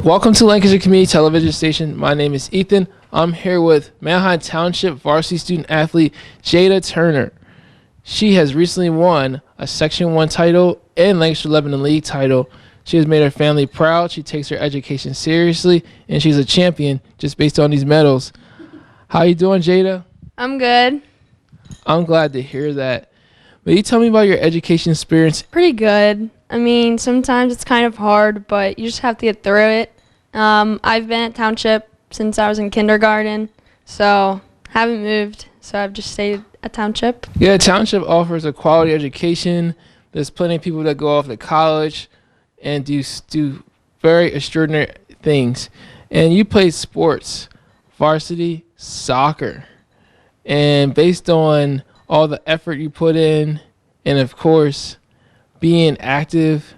Welcome to Lancaster Community Television Station. My name is Ethan. I'm here with Manheim Township varsity student athlete Jada Turner. She has recently won a Section 1 title and Lancaster Lebanon League title. She has made her family proud. She takes her education seriously, and she's a champion just based on these medals. How you doing, Jada? I'm good. I'm glad to hear that. Will you tell me about your education experience? Pretty good. I mean, sometimes it's kind of hard, but you just have to get through it. I've been at Township since I was in kindergarten, so haven't moved, so I've just stayed at Township. Yeah, Township offers a quality education. There's plenty of people that go off to college and do very extraordinary things. And you played sports, varsity soccer. And based on all the effort you put in, and of course, being active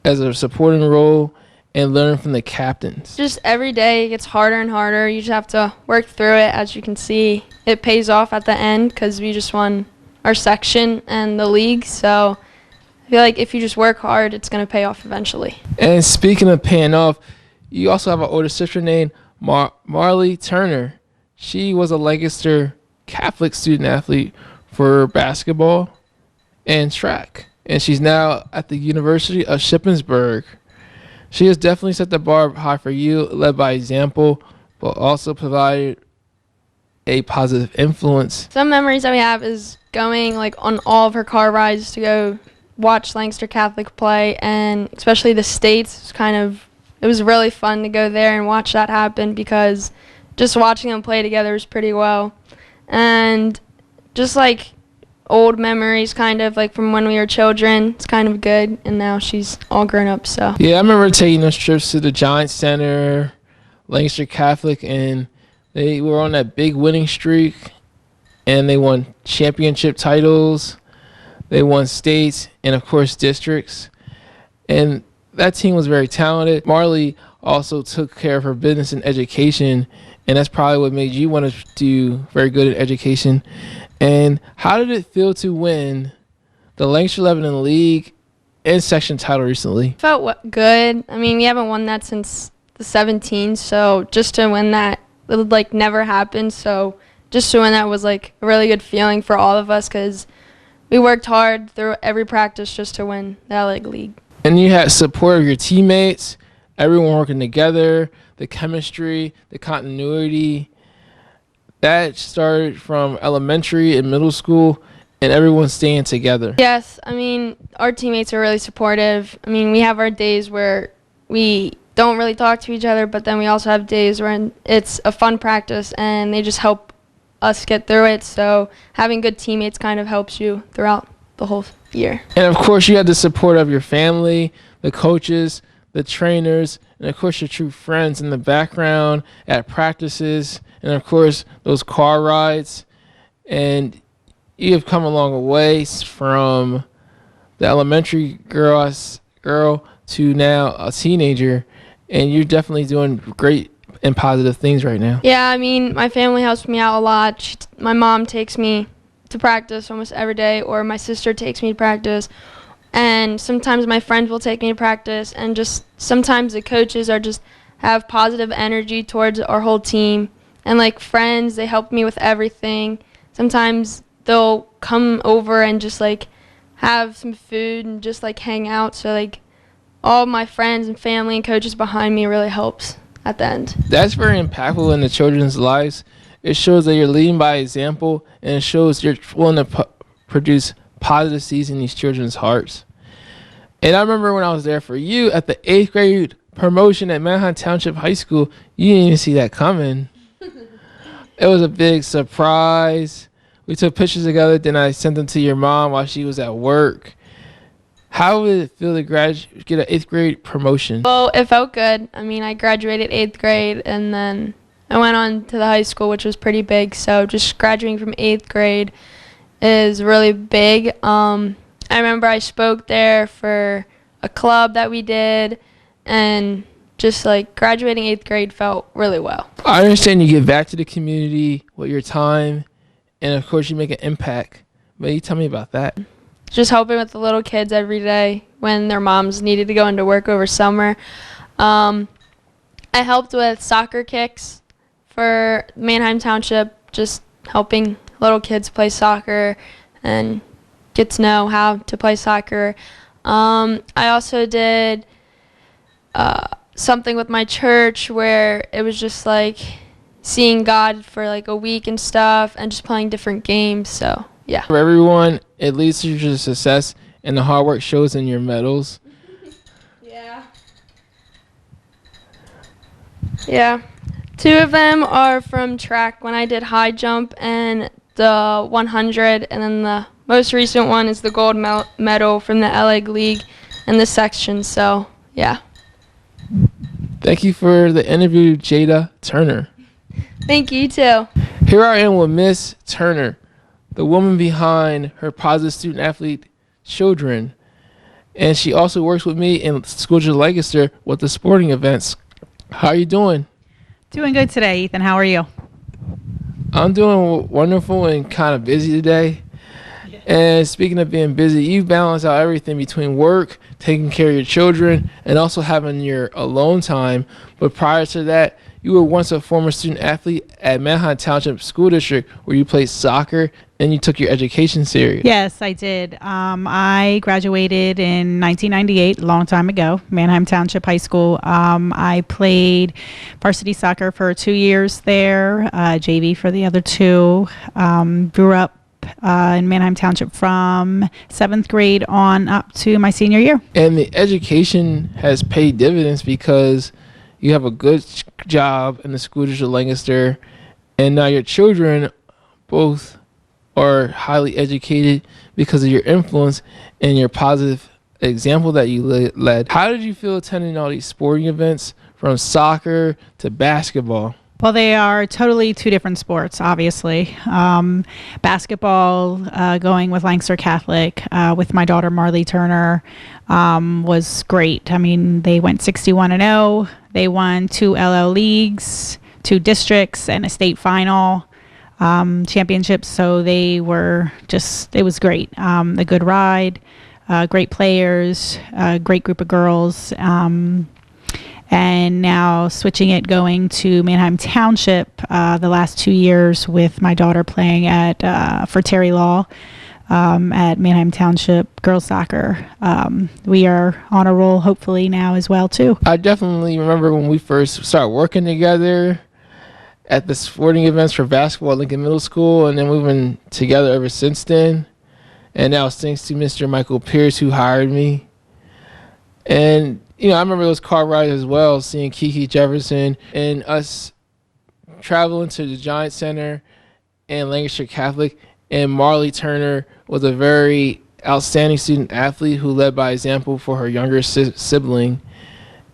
as a supporting role and learn from the captains. Just every day it gets harder and harder. You just have to work through it. As you can see, it pays off at the end because we just won our section and the league. So I feel like if you just work hard, it's going to pay off eventually. And speaking of paying off, you also have an older sister named Marlie Turner. She was a Lancaster Catholic student athlete for basketball and track, and she's now at the University of Shippensburg. She has definitely set the bar high for you, led by example, but also provided a positive influence. Some memories that we have is going on all of her car rides to go watch Lancaster Catholic play, and especially the States. It was really fun to go there and watch that happen because just watching them play together was pretty well. And just old memories from when we were children, it's kind of good, and now she's all grown up. So yeah, I remember taking those trips to the Giant Center, Lancaster Catholic, and they were on that big winning streak, and they won championship titles, they won states, and of course districts, and that team was very talented. Marlie also took care of her business and education, and that's probably what made you want to do very good in education. And how did it feel to win the Lancaster Lebanon League and section title recently? Felt good. I mean, we haven't won that since the 17, so just to win that, it never happened. So just to win that was a really good feeling for all of us because we worked hard through every practice just to win that league. And you had support of your teammates, everyone working together, the chemistry, the continuity. That started from elementary and middle school, and everyone staying together. Yes, I mean, our teammates are really supportive. I mean, we have our days where we don't really talk to each other, but then we also have days where it's a fun practice, and they just help us get through it. So having good teammates kind of helps you throughout the whole year. And of course, you had the support of your family, the coaches, the trainers, and of course your true friends in the background at practices, and of course those car rides. And you have come a long way from the elementary girl to now a teenager, and you're definitely doing great and positive things right now. Yeah, I mean, my family helps me out a lot. My mom takes me to practice almost every day, or my sister takes me to practice. And sometimes my friends will take me to practice, and just sometimes the coaches have positive energy towards our whole team. And friends, they help me with everything. Sometimes they'll come over and just have some food and just hang out. So all my friends and family and coaches behind me really helps at the end. That's very impactful in the children's lives. It shows that you're leading by example, and it shows you're willing to produce positive seeds in these children's hearts. And I remember when I was there for you at the 8th grade promotion at Manheim Township High School, you didn't even see that coming. It was a big surprise. We took pictures together, then I sent them to your mom while she was at work. How did it feel to get an 8th grade promotion? Well, it felt good. I mean, I graduated 8th grade, and then I went on to the high school, which was pretty big. So just graduating from 8th grade is really big. I remember I spoke there for a club that we did, and just graduating 8th grade felt really well. I understand you give back to the community with your time, and of course you make an impact. But you tell me about that. Just helping with the little kids every day when their moms needed to go into work over summer. I helped with soccer kicks for Manheim Township, just helping little kids play soccer and get to know how to play soccer. I also did something with my church where it was just like seeing God for like a week and stuff and just playing different games. So, yeah. For everyone, it leads to your success, and the hard work shows in your medals. Yeah. Yeah. Two of them are from track when I did high jump and the 100, and then the most recent one is the gold medal from the LA League in this section. So, yeah. Thank you for the interview, Jada Turner. Thank you, too. Here I am with Miss Turner, the woman behind her Positive Student Athlete children. And she also works with me in School of Lancaster with the sporting events. How are you doing? Doing good today, Ethan. How are you? I'm doing wonderful and kind of busy today. And speaking of being busy, you balance out everything between work, taking care of your children, and also having your alone time. But prior to that, you were once a former student athlete at Manheim Township School District, where you played soccer and you took your education serious. Yes, I did. I graduated in 1998, a long time ago, Manheim Township High School. I played varsity soccer for 2 years there, JV for the other 2. Grew up in Manheim Township from 7th grade on up to my senior year. And the education has paid dividends because you have a good job in the School District of Lancaster, and now your children both are highly educated because of your influence and your positive example that you led. How did you feel attending all these sporting events, from soccer to basketball? Well, they are totally 2 different sports, obviously. Basketball, going with Lancaster Catholic, with my daughter Marlie Turner, was great. I mean, they went 61-0. They won 2 LL leagues, 2 districts, and a state final championships. So they were just, it was great. A good ride, great players, great group of girls. And now switching it, going to Manheim Township the last 2 years with my daughter playing at for Terry Law at Manheim Township girls soccer. We are on a roll, hopefully, now as well, too. I definitely remember when we first started working together at the sporting events for basketball at Lincoln Middle School, and then we've been together ever since then. And now it's thanks to Mr. Michael Pierce, who hired me. And you know, I remember those car rides as well, seeing Kiki Jefferson and us traveling to the Giant Center and Lancaster Catholic. And Marlie Turner was a very outstanding student athlete who led by example for her younger sibling.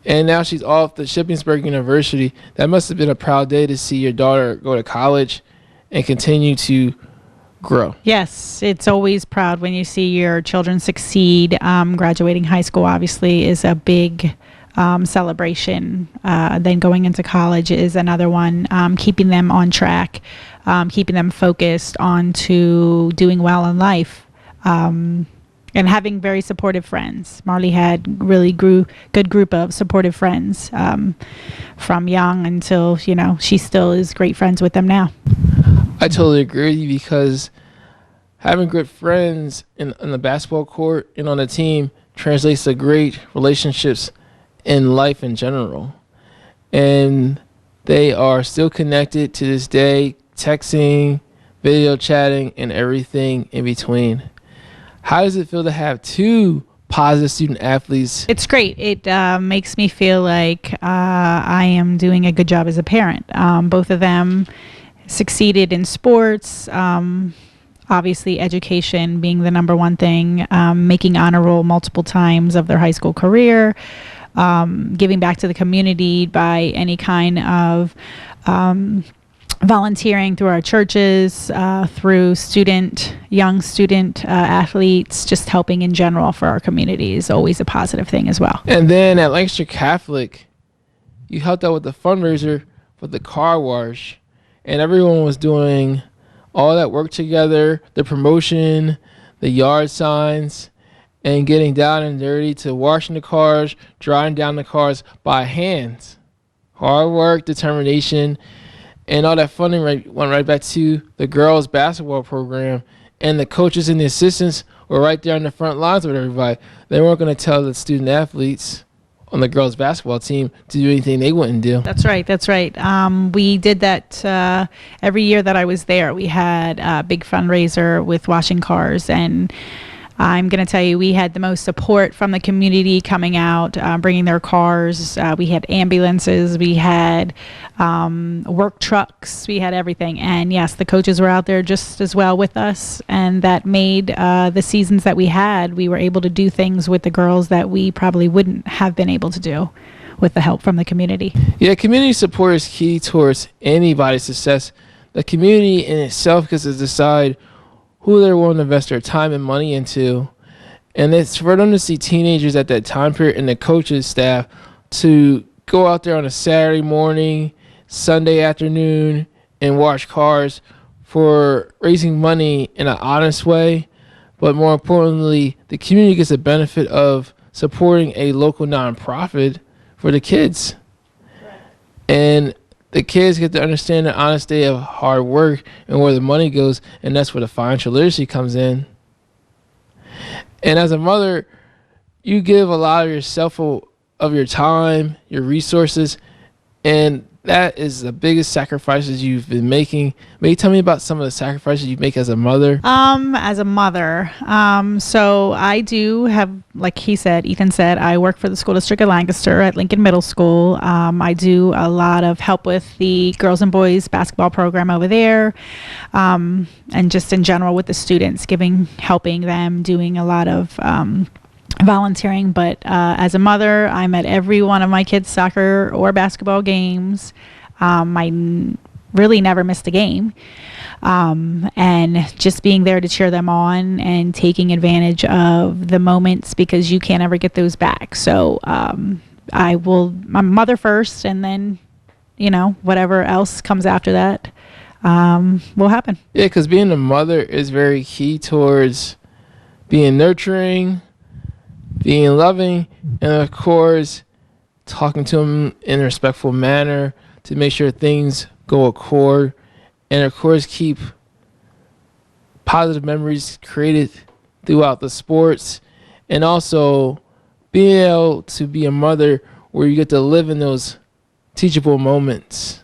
And now she's off to Shippensburg University. That must have been a proud day to see your daughter go to college and continue to grow. Yes, it's always proud when you see your children succeed. Graduating high school obviously is a big celebration. Then going into college is another one. Keeping them on track, keeping them focused on to doing well in life, and having very supportive friends. Marlie had really good group of supportive friends from young until, you know, she still is great friends with them now. I totally agree with you, because having good friends in the basketball court and on the team translates to great relationships in life in general. And they are still connected to this day, texting, video chatting, and everything in between. How does it feel to have 2 positive student athletes? It's great. It makes me feel like I am doing a good job as a parent. Both of them succeeded in sports, obviously education being the number one thing, making honor roll multiple times of their high school career, giving back to the community by any kind of volunteering through our churches, through young student athletes, just helping in general for our community is always a positive thing as well. And then at Lancaster Catholic, you helped out with the fundraiser for the car wash. And everyone was doing all that work together, the promotion, the yard signs, and getting down and dirty to washing the cars, drying down the cars by hand. hard work, determination, and all that funding went right back to the girls' basketball program. And the coaches and the assistants were right there on the front lines with everybody. They weren't going to tell the student athletes on the girls' basketball team to do anything they wouldn't do. That's right. That's right. We did that every year that I was there. We had a big fundraiser with washing cars, and I'm going to tell you, we had the most support from the community coming out, bringing their cars. We had ambulances. We had work trucks. We had everything. And yes, the coaches were out there just as well with us. And that made the seasons that we had, we were able to do things with the girls that we probably wouldn't have been able to do with the help from the community. Yeah, community support is key towards anybody's success. The community in itself gets to decide who they're willing to invest their time and money into. And it's for them to see teenagers at that time period and the coaches staff to go out there on a Saturday morning, Sunday afternoon, and wash cars for raising money in an honest way. But more importantly, the community gets the benefit of supporting a local nonprofit for the kids. And the kids get to understand the honesty of hard work and where the money goes, and that's where the financial literacy comes in. And as a mother, you give a lot of yourself, of your time, your resources, and that is the biggest sacrifices you've been making. May you tell me about some of the sacrifices you make as a mother? So I do have, like Ethan said, I work for the school district of Lancaster at Lincoln Middle School. I do a lot of help with the girls and boys basketball program over there, and just in general with the students, helping them, doing a lot of volunteering. But as a mother, I'm at every one of my kids' soccer or basketball games. I really never missed a game, and just being there to cheer them on and taking advantage of the moments, because you can't ever get those back. So I'm mother first, and then whatever else comes after that will happen. Yeah, because being a mother is very key towards being nurturing, being loving, and of course talking to them in a respectful manner to make sure things go accord, and of course keep positive memories created throughout the sports, and also being able to be a mother where you get to live in those teachable moments.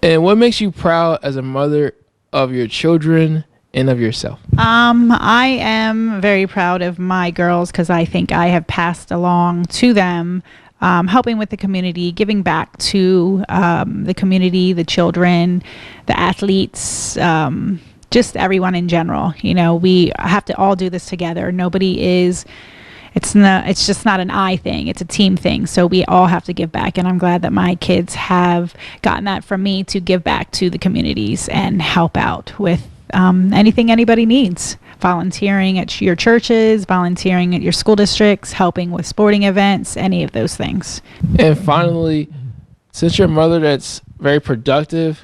And what makes you proud as a mother of your children and of yourself? I am very proud of my girls, because I think I have passed along to them, helping with the community, giving back to the community, the children, the athletes, just everyone in general. We have to all do this together. It's just not an I thing, it's a team thing. So we all have to give back, and I'm glad that my kids have gotten that from me, to give back to the communities and help out with anything anybody needs. Volunteering at your churches, volunteering at your school districts, helping with sporting events, any of those things. And finally, since you're a mother that's very productive,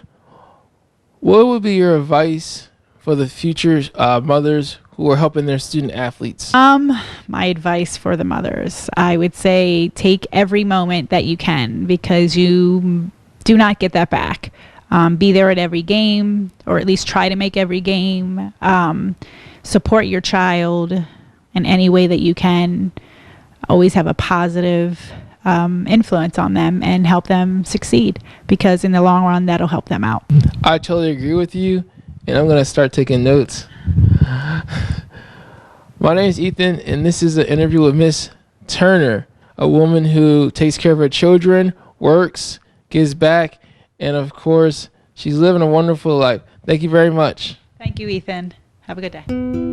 what would be your advice for the future mothers who are helping their student athletes? My advice for the mothers, I would say take every moment that you can, because you do not get that back. Be there at every game, or at least try to make every game. Support your child in any way that you can. Always have a positive influence on them and help them succeed, because in the long run, that'll help them out. I totally agree with you, and I'm going to start taking notes. My name is Ethan, and this is an interview with Miss Turner, a woman who takes care of her children, works, gives back, and of course, she's living a wonderful life. Thank you very much. Thank you, Ethan. Have a good day.